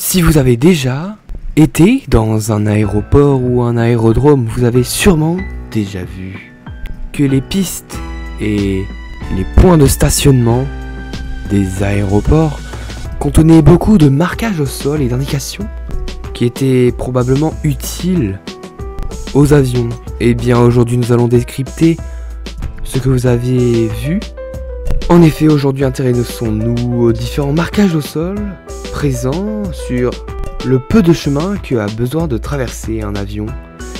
Si vous avez déjà été dans un aéroport ou un aérodrome, vous avez sûrement déjà vu que les pistes et les points de stationnement des aéroports contenaient beaucoup de marquages au sol et d'indications qui étaient probablement utiles aux avions. Et bien aujourd'hui nous allons décrypter ce que vous avez vu. En effet, aujourd'hui intéressons-nous aux différents marquages au sol présents sur le peu de chemin qu'a besoin de traverser un avion,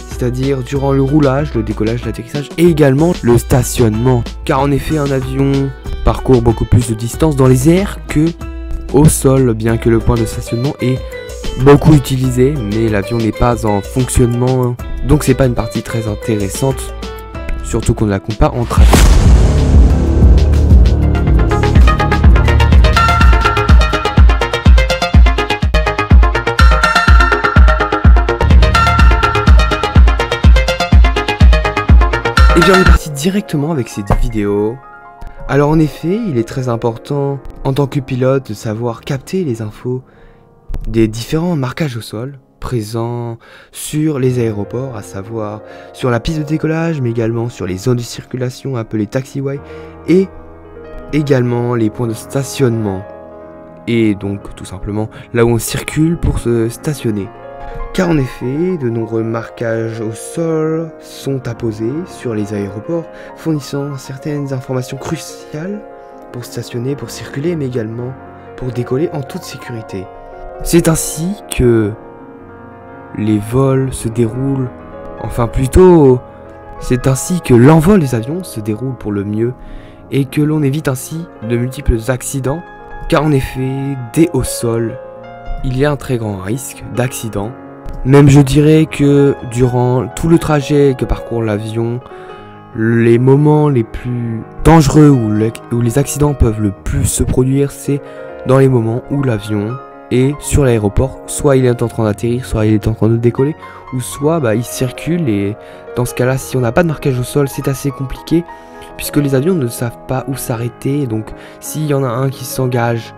c'est-à-dire durant le roulage, le décollage, l'atterrissage et également le stationnement. Car en effet, un avion parcourt beaucoup plus de distance dans les airs que au sol, bien que le point de stationnement est beaucoup utilisé, mais l'avion n'est pas en fonctionnement, donc c'est pas une partie très intéressante, surtout qu'on ne la compte pas en trafic. Et bien on est parti directement avec cette vidéo. Alors en effet, il est très important en tant que pilote de savoir capter les infos des différents marquages au sol présents sur les aéroports, à savoir sur la piste de décollage, mais également sur les zones de circulation appelées taxiways et également les points de stationnement. Et donc tout simplement là où on circule pour se stationner. Car en effet, de nombreux marquages au sol sont apposés sur les aéroports, fournissant certaines informations cruciales pour stationner, pour circuler, mais également pour décoller en toute sécurité. C'est ainsi que les vols se déroulent, enfin plutôt, c'est ainsi que l'envol des avions se déroule pour le mieux et que l'on évite ainsi de multiples accidents, car en effet, dès au sol, il y a un très grand risque d'accident. Même je dirais que durant tout le trajet que parcourt l'avion, les moments les plus dangereux où les accidents peuvent le plus se produire, c'est dans les moments où l'avion est sur l'aéroport. Soit il est en train d'atterrir, soit il est en train de décoller, ou soit il circule, et dans ce cas-là, si on n'a pas de marquage au sol, c'est assez compliqué, puisque les avions ne savent pas où s'arrêter. Donc s'il y en a un qui s'engage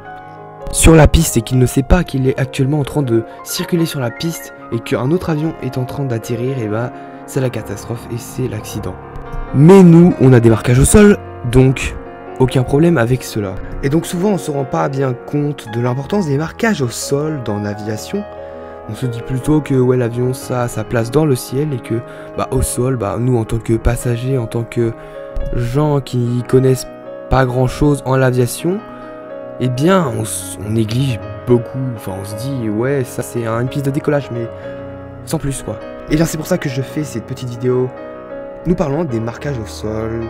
sur la piste et qu'il ne sait pas qu'il est actuellement en train de circuler sur la piste et qu'un autre avion est en train d'atterrir, et c'est la catastrophe et c'est l'accident. Mais nous, on a des marquages au sol, donc aucun problème avec cela. Et donc souvent on se rend pas bien compte de l'importance des marquages au sol dans l'aviation. On se dit plutôt que ouais, l'avion ça a sa place dans le ciel, et que au sol, nous en tant que passagers, en tant que gens qui connaissent pas grand chose en l'aviation, eh bien on néglige beaucoup. Enfin on se dit ouais, ça c'est une piste de décollage, mais sans plus quoi. Et bien c'est pour ça que je fais cette petite vidéo. Nous parlons des marquages au sol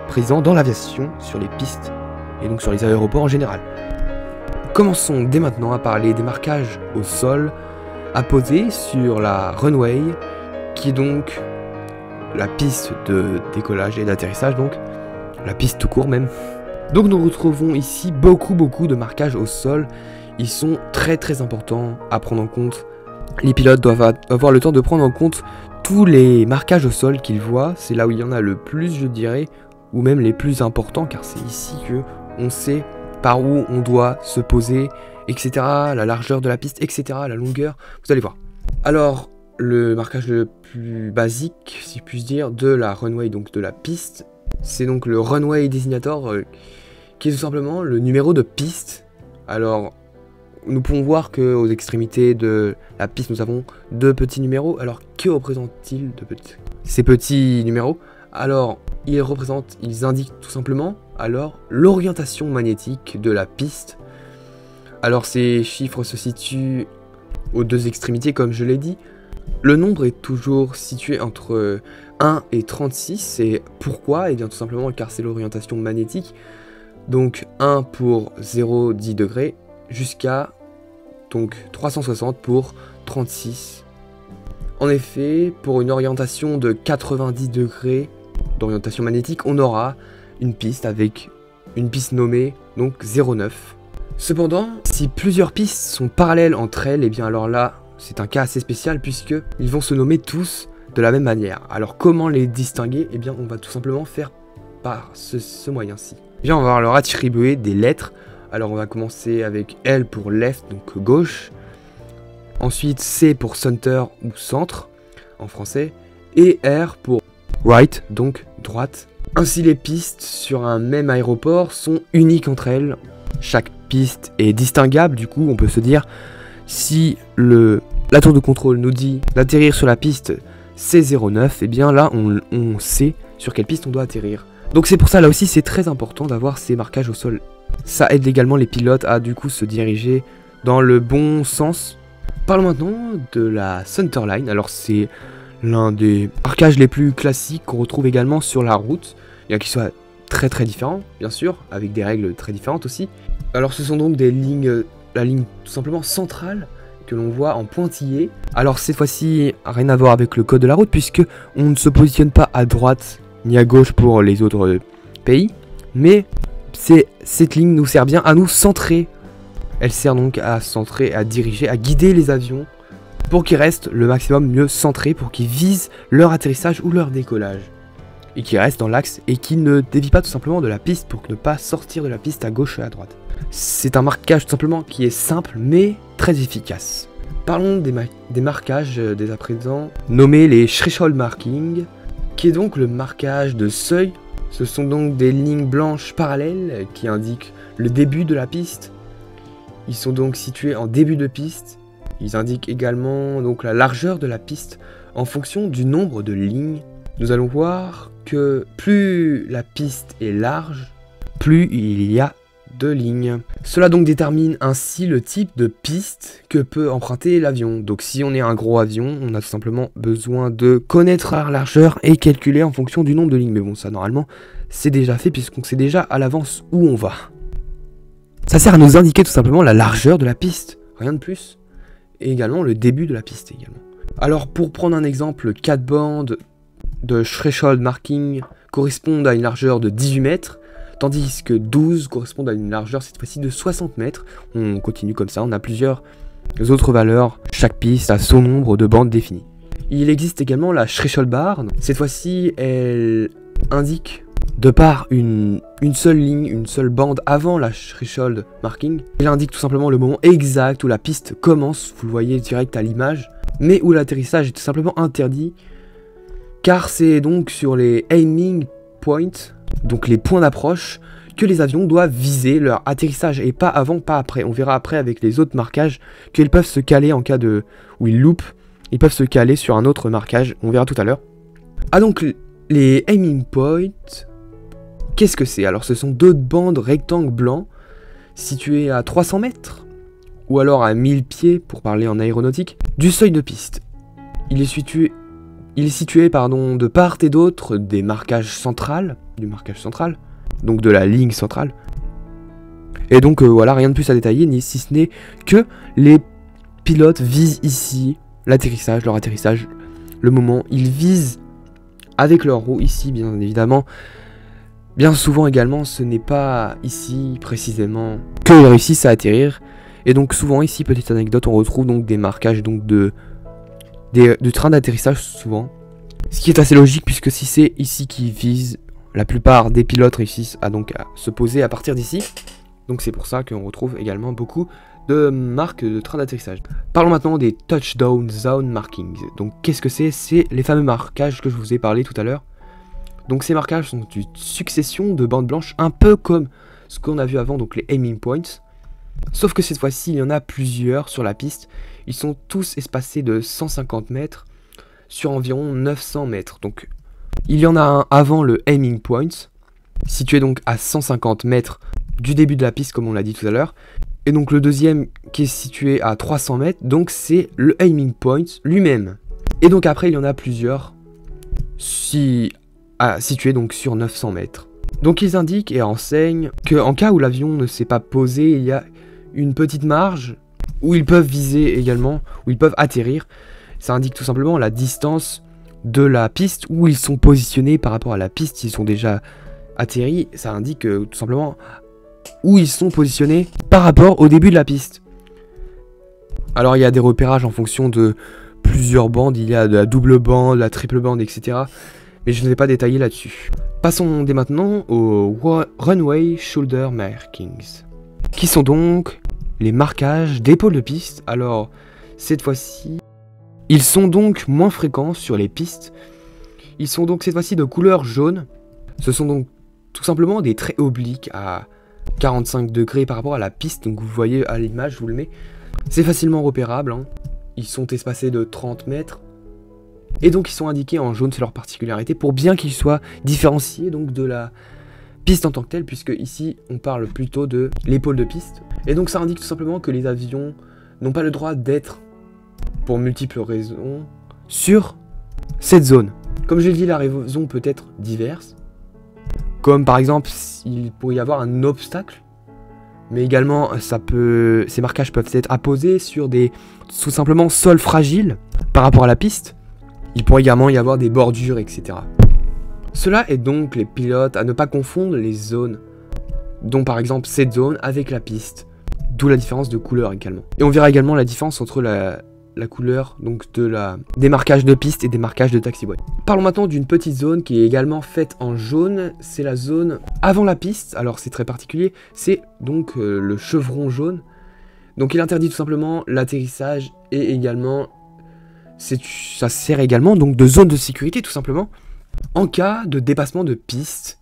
présents dans l'aviation, sur les pistes et donc sur les aéroports en général. Commençons dès maintenant à parler des marquages au sol apposés sur la runway, qui est donc la piste de décollage et d'atterrissage, donc la piste tout court même. Donc nous retrouvons ici beaucoup de marquages au sol. Ils sont très importants à prendre en compte. Les pilotes doivent avoir le temps de prendre en compte tous les marquages au sol qu'ils voient. C'est là où il y en a le plus, je dirais, ou même les plus importants, car c'est ici que on sait par où on doit se poser, etc. La largeur de la piste, etc. La longueur, vous allez voir. Alors, le marquage le plus basique, si je puis dire, de la runway, donc de la piste, c'est donc le runway designator, qui est tout simplement le numéro de piste. Alors, nous pouvons voir qu'aux extrémités de la piste, nous avons deux petits numéros. Alors, que représentent-ils ces petits numéros? Alors, ils indiquent tout simplement l'orientation magnétique de la piste. Alors, ces chiffres se situent aux deux extrémités, comme je l'ai dit. Le nombre est toujours situé entre 1 et 36. Et pourquoi? Et bien tout simplement car c'est l'orientation magnétique. Donc 1 pour 0,10 degrés jusqu'à donc 360 pour 36. En effet, pour une orientation de 90 degrés d'orientation magnétique, on aura une piste avec une piste nommée donc 0,9. Cependant, si plusieurs pistes sont parallèles entre elles, et bien alors là, c'est un cas assez spécial puisque ils vont se nommer tous de la même manière. Alors comment les distinguer? Et bien on va tout simplement faire par ce moyen-ci. Bien, on va leur attribuer des lettres. Alors on va commencer avec L pour left, donc gauche. Ensuite, C pour center ou centre en français. Et R pour right, donc droite. Ainsi, les pistes sur un même aéroport sont uniques entre elles. Chaque piste est distinguable, du coup on peut se dire si la tour de contrôle nous dit d'atterrir sur la piste C09, et bien là on sait sur quelle piste on doit atterrir. Donc c'est pour ça là aussi c'est très important d'avoir ces marquages au sol. Ça aide également les pilotes à du coup se diriger dans le bon sens. Parlons maintenant de la centerline. Alors c'est l'un des marquages les plus classiques qu'on retrouve également sur la route, bien qu'il soit très différents bien sûr, avec des règles très différentes aussi. Alors ce sont donc des lignes, la ligne tout simplement centrale que l'on voit en pointillé. Alors cette fois-ci, rien à voir avec le code de la route puisque on ne se positionne pas à droite ni à gauche pour les autres pays, mais cette ligne nous sert bien à nous centrer. Elle sert donc à centrer, à diriger, à guider les avions pour qu'ils restent le maximum mieux centrés, pour qu'ils visent leur atterrissage ou leur décollage. Et qu'ils restent dans l'axe et qu'ils ne dévient pas tout simplement de la piste pour ne pas sortir de la piste à gauche et à droite. C'est un marquage tout simplement qui est simple mais très efficace. Parlons des marquages dès à présent, nommés les threshold marking, qui est donc le marquage de seuil. Ce sont donc des lignes blanches parallèles qui indiquent le début de la piste. Ils sont donc situés en début de piste. Ils indiquent également donc la largeur de la piste en fonction du nombre de lignes. Nous allons voir que plus la piste est large, plus il y a de lignes. Cela donc détermine ainsi le type de piste que peut emprunter l'avion. Donc si on est un gros avion, on a tout simplement besoin de connaître la largeur et calculer en fonction du nombre de lignes. Mais bon, ça normalement c'est déjà fait puisqu'on sait déjà à l'avance où on va. Ça sert à nous indiquer tout simplement la largeur de la piste, rien de plus. Et également le début de la piste également. Alors pour prendre un exemple, 4 bandes de threshold marking correspondent à une largeur de 18 mètres, tandis que 12 correspondent à une largeur cette fois-ci de 60 mètres. On continue comme ça, on a plusieurs autres valeurs, chaque piste a son nombre de bandes définies. Il existe également la threshold bar, cette fois-ci elle indique de par une seule ligne, une seule bande avant la threshold marking. Elle indique tout simplement le moment exact où la piste commence, vous le voyez direct à l'image, mais où l'atterrissage est tout simplement interdit, car c'est donc sur les aiming points, donc les points d'approche, que les avions doivent viser leur atterrissage, et pas avant, pas après. On verra après avec les autres marquages qu'ils peuvent se caler en cas de où ils loupent, ils peuvent se caler sur un autre marquage, on verra tout à l'heure. Ah donc les aiming points, qu'est-ce que c'est? Alors ce sont deux bandes rectangles blancs situées à 300 mètres, ou alors à 1000 pieds pour parler en aéronautique, du seuil de piste. Il est situé de part et d'autre des marquages centrales, donc de la ligne centrale. Et donc voilà, rien de plus à détailler, ni si ce n'est que les pilotes visent ici l'atterrissage, leur atterrissage, le moment. Ils visent avec leur roue ici, bien évidemment. Bien souvent également, ce n'est pas ici précisément qu'ils réussissent à atterrir. Et donc souvent ici, petite anecdote, on retrouve donc des marquages donc de train d'atterrissage souvent. Ce qui est assez logique puisque si c'est ici qu'ils visent, la plupart des pilotes réussissent à se poser à partir d'ici. Donc c'est pour ça qu'on retrouve également beaucoup de marques de train d'atterrissage. Parlons maintenant des touchdown zone markings. Donc qu'est-ce que c'est? C'est les fameux marquages que je vous ai parlé tout à l'heure. Donc ces marquages sont une succession de bandes blanches, un peu comme ce qu'on a vu avant, donc les aiming points. Sauf que cette fois-ci, il y en a plusieurs sur la piste. Ils sont tous espacés de 150 mètres sur environ 900 mètres. Donc il y en a un avant le aiming point, situé donc à 150 mètres du début de la piste, comme on l'a dit tout à l'heure. Et donc le deuxième qui est situé à 300 mètres, donc c'est le aiming point lui-même. Et donc après, il y en a plusieurs situés donc sur 900 mètres. Donc ils indiquent et enseignent qu'en cas où l'avion ne s'est pas posé, il y a une petite marge où ils peuvent viser également, où ils peuvent atterrir. Ça indique tout simplement la distance de la piste où ils sont positionnés par rapport à la piste. S'ils sont déjà atterris, ça indique tout simplement où ils sont positionnés par rapport au début de la piste. Alors il y a des repérages en fonction de plusieurs bandes, il y a de la double bande, la triple bande, etc. Mais je ne vais pas détailler là-dessus. Passons dès maintenant aux runway shoulder markings, qui sont donc les marquages d'épaule de piste. Alors, cette fois-ci, ils sont donc moins fréquents sur les pistes. Ils sont donc cette fois-ci de couleur jaune. Ce sont donc tout simplement des traits obliques à 45 degrés par rapport à la piste. Donc vous voyez à l'image, je vous le mets. C'est facilement repérable, hein. Ils sont espacés de 30 mètres. Et donc ils sont indiqués en jaune, c'est leur particularité, pour bien qu'ils soient différenciés donc de la piste en tant que telle, puisque ici on parle plutôt de l'épaule de piste. Et donc ça indique tout simplement que les avions n'ont pas le droit d'être, pour multiples raisons, sur cette zone. Comme j'ai dit, la raison peut être diverse. Comme par exemple, il pourrait y avoir un obstacle. Mais également, ces marquages peuvent être apposés sur des, tout simplement, sols fragiles par rapport à la piste. Il pourrait également y avoir des bordures, etc. Cela aide donc les pilotes à ne pas confondre les zones, dont par exemple cette zone avec la piste. D'où la différence de couleur également. Et on verra également la différence entre la couleur donc des marquages de piste et des marquages de taxiway. Parlons maintenant d'une petite zone qui est également faite en jaune. C'est la zone avant la piste. Alors c'est très particulier. C'est donc le chevron jaune. Donc il interdit tout simplement l'atterrissage et également ça sert également donc de zone de sécurité tout simplement en cas de dépassement de piste.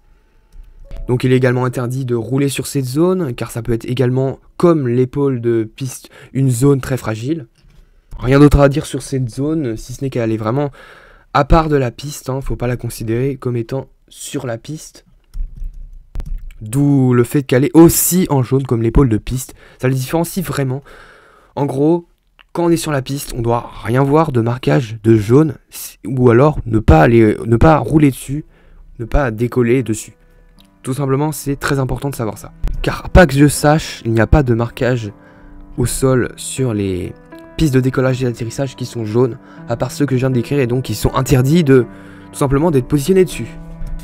Donc il est également interdit de rouler sur cette zone car ça peut être également comme l'épaule de piste une zone très fragile. Rien d'autre à dire sur cette zone, si ce n'est qu'elle est vraiment à part de la piste, hein, faut pas la considérer comme étant sur la piste. D'où le fait qu'elle est aussi en jaune comme l'épaule de piste, ça le différencie vraiment. En gros, quand on est sur la piste, on doit rien voir de marquage de jaune, ou alors ne pas rouler dessus, ne pas décoller dessus. Tout simplement, c'est très important de savoir ça. Car pas que je sache, il n'y a pas de marquage au sol sur les pistes de décollage et d'atterrissage qui sont jaunes, à part ceux que je viens de décrire, et donc qui sont interdits de tout simplement d'être positionnés dessus.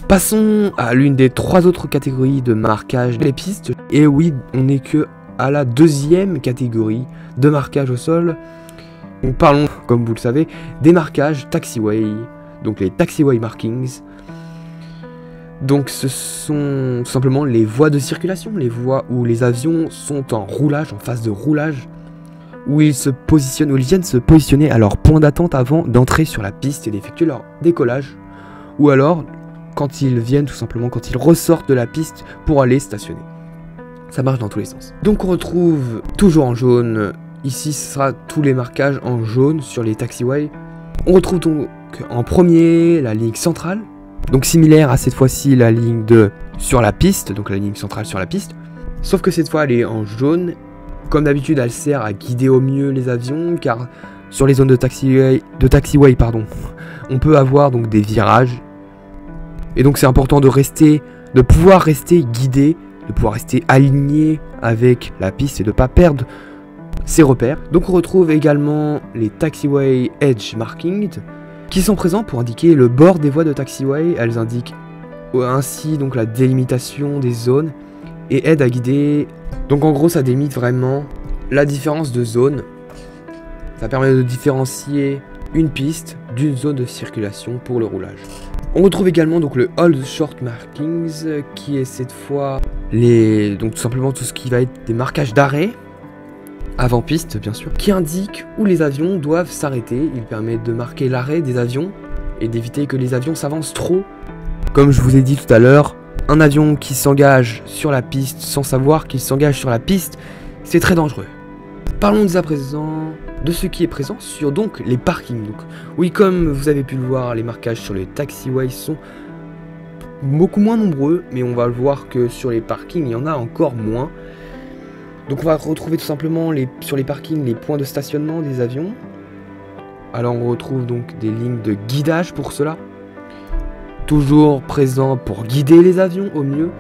Passons à l'une des 3 autres catégories de marquage des pistes. Et oui, on n'est que à la 2e catégorie de marquage au sol. Donc parlons, comme vous le savez, des marquages taxiway, donc les taxiway markings. Donc ce sont tout simplement les voies de circulation, les voies où les avions sont en roulage, en phase de roulage, où ils viennent se positionner à leur point d'attente avant d'entrer sur la piste et d'effectuer leur décollage, ou alors quand ils viennent tout simplement, quand ils ressortent de la piste pour aller stationner. Ça marche dans tous les sens. Donc on retrouve toujours en jaune, ici ce sera tous les marquages en jaune sur les taxiways. On retrouve donc en premier la ligne centrale, donc similaire à cette fois-ci la ligne sur la piste, donc la ligne centrale sur la piste, sauf que cette fois elle est en jaune. Comme d'habitude, elle sert à guider au mieux les avions, car sur les zones de taxiway, on peut avoir donc des virages. Et donc c'est important de pouvoir rester guidé, de pouvoir rester aligné avec la piste et de ne pas perdre ses repères. Donc on retrouve également les taxiway edge markings, qui sont présents pour indiquer le bord des voies de taxiway. Elles indiquent ainsi donc la délimitation des zones et aident à guider. Donc en gros ça délimite vraiment la différence de zone. Ça permet de différencier une piste d'une zone de circulation pour le roulage. On retrouve également donc le hold short markings qui est cette fois donc tout simplement tout ce qui va être des marquages d'arrêt avant piste bien sûr, qui indique où les avions doivent s'arrêter. Il permet de marquer l'arrêt des avions et d'éviter que les avions s'avancent trop. Comme je vous ai dit tout à l'heure, un avion qui s'engage sur la piste sans savoir qu'il s'engage sur la piste, c'est très dangereux. Parlons dès à présent de ce qui est présent sur donc les parkings. Donc, oui, comme vous avez pu le voir, les marquages sur les taxiways sont beaucoup moins nombreux, mais on va le voir que sur les parkings, il y en a encore moins. Donc on va retrouver tout simplement sur les parkings les points de stationnement des avions. Alors on retrouve donc des lignes de guidage pour cela, toujours présents pour guider les avions au mieux,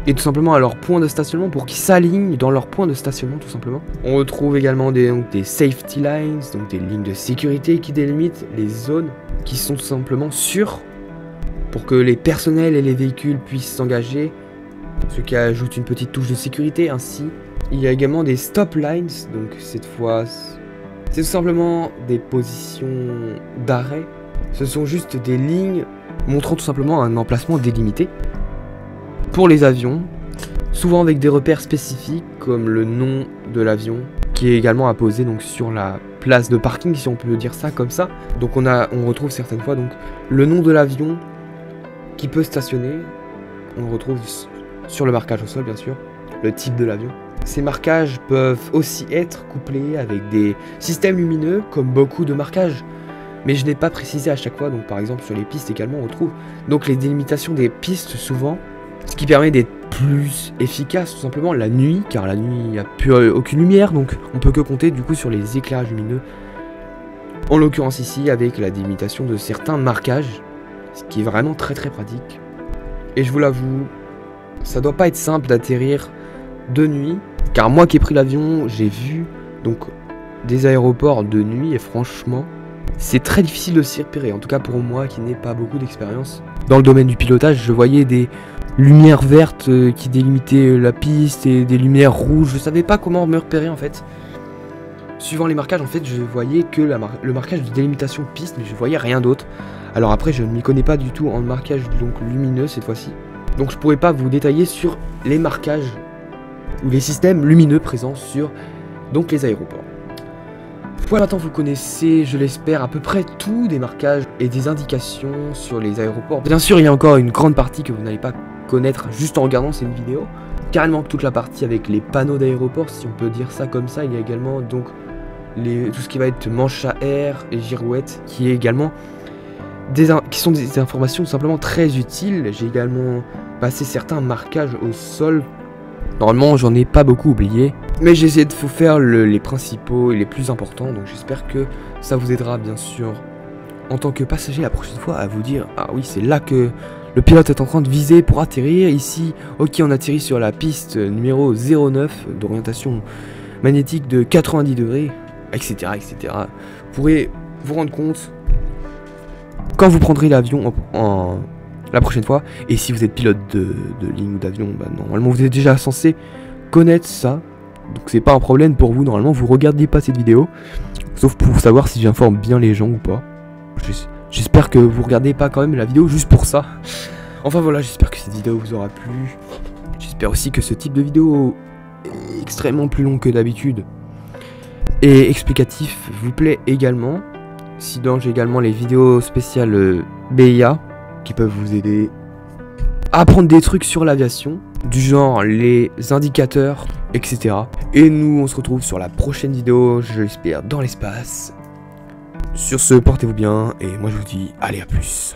et tout simplement à leur point de stationnement pour qu'ils s'alignent dans leur point de stationnement tout simplement. On retrouve également des safety lines, donc des lignes de sécurité qui délimitent les zones qui sont tout simplement sûres pour que les personnels et les véhicules puissent s'engager, ce qui ajoute une petite touche de sécurité. Ainsi, il y a également des stop lines, donc cette fois c'est tout simplement des positions d'arrêt. Ce sont juste des lignes montrant tout simplement un emplacement délimité pour les avions, souvent avec des repères spécifiques comme le nom de l'avion qui est également apposé donc sur la place de parking, si on peut dire ça comme ça. Donc on retrouve certaines fois donc le nom de l'avion qui peut stationner. On le retrouve sur le marquage au sol, bien sûr, le type de l'avion. Ces marquages peuvent aussi être couplés avec des systèmes lumineux, comme beaucoup de marquages. Mais je n'ai pas précisé à chaque fois, donc par exemple sur les pistes également on retrouve donc les délimitations des pistes souvent, ce qui permet d'être plus efficace tout simplement la nuit, car la nuit il n'y a plus aucune lumière, donc on peut que compter du coup sur les éclairages lumineux. En l'occurrence ici avec la délimitation de certains marquages, ce qui est vraiment très pratique. Et je vous l'avoue, ça doit pas être simple d'atterrir de nuit, car moi qui ai pris l'avion, j'ai vu donc des aéroports de nuit et franchement, c'est très difficile de s'y repérer, en tout cas pour moi qui n'ai pas beaucoup d'expérience. Dans le domaine du pilotage, je voyais des lumières vertes qui délimitaient la piste et des lumières rouges, je savais pas comment me repérer en fait. Suivant les marquages, en fait, je voyais que le marquage de délimitation de piste, mais je voyais rien d'autre. Alors après, je ne m'y connais pas du tout en marquage donc lumineux cette fois-ci. Donc je pourrais pas vous détailler sur les marquages ou les systèmes lumineux présents sur donc les aéroports. Voilà, maintenant vous connaissez, je l'espère, à peu près tout des marquages et des indications sur les aéroports. Bien sûr, il y a encore une grande partie que vous n'allez pas connaître juste en regardant cette vidéo. Carrément toute la partie avec les panneaux d'aéroport, si on peut dire ça comme ça. Il y a également donc tout ce qui va être manche à air et girouette, qui est également qui sont des informations tout simplement très utiles. J'ai également passé certains marquages au sol. Normalement, j'en ai pas beaucoup oublié, mais j'ai essayé de vous faire les principaux et les plus importants, donc j'espère que ça vous aidera bien sûr en tant que passager la prochaine fois à vous dire ah oui, c'est là que le pilote est en train de viser pour atterrir. Ici, ok, on atterrit sur la piste numéro 09 d'orientation magnétique de 90 degrés, etc. Vous pourrez vous rendre compte quand vous prendrez l'avion la prochaine fois. Et si vous êtes pilote de ligne ou d'avion, bah, normalement vous êtes déjà censé connaître ça. Donc c'est pas un problème pour vous, normalement vous regardez pas cette vidéo. Sauf pour savoir si j'informe bien les gens ou pas. J'espère que vous regardez pas quand même la vidéo juste pour ça. Enfin voilà, j'espère que cette vidéo vous aura plu. J'espère aussi que ce type de vidéo est extrêmement plus long que d'habitude et explicatif vous plaît également. Sinon j'ai également les vidéos spéciales BIA qui peuvent vous aider à apprendre des trucs sur l'aviation, du genre les indicateurs, etc. Et nous on se retrouve sur la prochaine vidéo, je l'espère, dans l'espace. Sur ce, portez-vous bien et moi je vous dis allez, à plus.